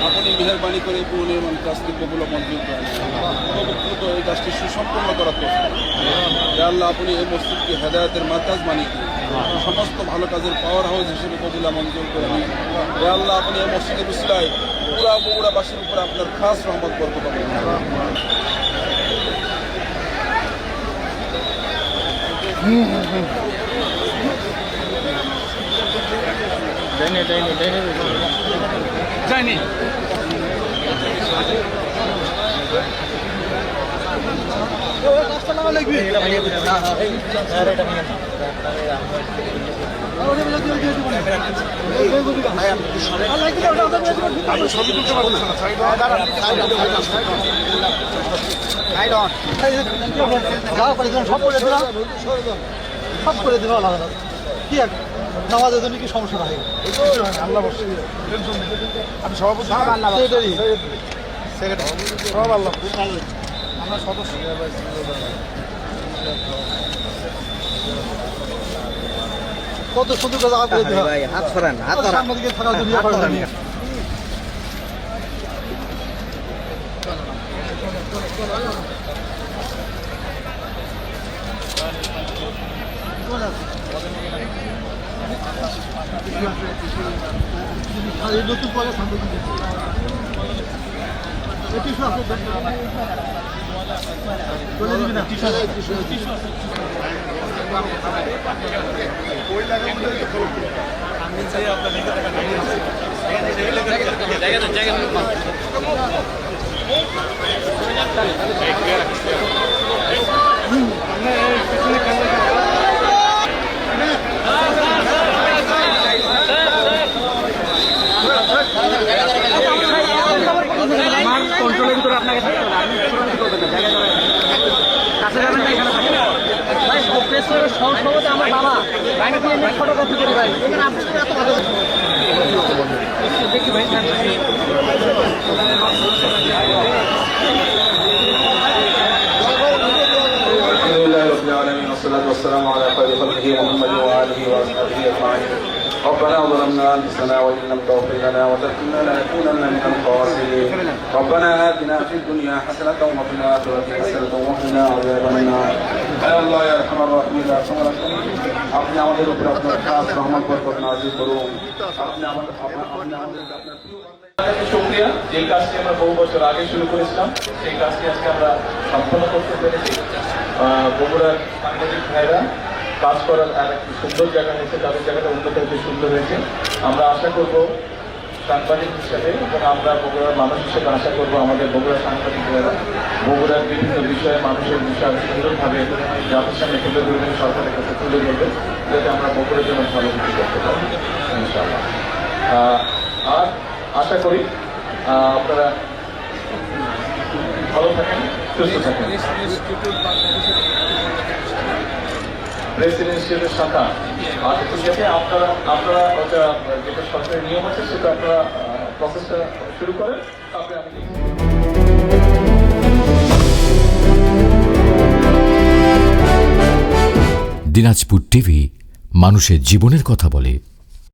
আপনি মেহরবানি করে পুনর্নির্মাণ কাজটি কবুল মঞ্জুর করেন, এই কাজটি সুসম্পন্ন করার তৌফিক। ইয়া আল্লাহ, আপনি এই মসজিদকে হেদায়েতের মার্কাজ বানিয়ে দিন, সমস্ত ভালো কাজের পাওয়ার হাউস হিসেবে কবুল মঞ্জুর করে নিন। ইয়া আল্লাহ, আপনি এই মসজিদের উসিলায় পুরা বগুড়াবাসীর উপরে আপনার খাস রহমত বরকত করবেন। যায়নি সব করে দিল কি আর নামাজের জন্য কি সমস্যা হয়? আল্লাহ আমি সভাপতি সব আল্লাহ আমরা সদস্য কত সুন্দর জায়গা করে দিল হাত ফেরান হাত সাংবাদিক থাকার জন্য নতুন পরে কন্ট্রোলের ভিতরে আপনাকে থাকতে হবে, আপনি ছোটাছুটি করবেন না, জায়গায় কাছে যাবেন না, এখানে থাকবেন ভাই। প্রেসের সহসভাপতি আমার বাবা বাইরে দিয়ে ফটোগ্রাফি করি ভাই, এখানে আপনার সাথে এত ভালো দেখি ভাই। والصلاة والسلام على خير خلقه محمد وآله وأصحابه أجمعين. ربنا ظلمنا أنفسنا وإن لم تغفر لنا وترحمنا لنكونن من الخاسرين. ربنا آتنا في الدنيا حسنة وفي الآخرة حسنة وقنا عذاب النار. يا الله يا أرحم الراحمين يا أرحم الراحمين, আপনি আমাদের উপর আপনার খাস রহমত বরকত নাযিল করুন। আপনি আমাদের শুকরিয়া। যে কাজটি আমরা বহু বছর আগে শুরু করেছিলাম সেই কাজটি আজকে আমরা সম্পন্ন করতে পেরেছি। বগুড়ার সাংবাদিক ভাইরা কাজ করার আর একটি সুন্দর জায়গা হয়েছে, তাদের জায়গাটা উন্নত হয়েছে, সুন্দর হয়েছে। আমরা আশা করব সাংবাদিক হিসেবে এবং আমরা বগুড়ার মানুষ হিসেবে আশা করব আমাদের বগুড়ার সাংবাদিক ভাইরা বগুড়ার বিভিন্ন বিষয়ে মানুষের বিষয় সুন্দরভাবে জাতির সামনে তুলে ধরবেন, সরকারের কাছে তুলে ধরবেন, যাতে আমরা বগুড়ার জন্য ভালো কিছু করতে পারি ইনশাআল্লাহ। আর আশা করি আপনারা ভালো থাকেন, সুস্থ থাকেন। প্রেসিডেন্সিয়ালের শাখা ঠিক আছে, আপনারা ওটা যেটা সরকারি নিয়ম আছে সেটা আপনারা প্রসেসটা শুরু করেন, তারপরে আমি দিনাজপুর টিভি মানুষের জীবনের কথা বলে।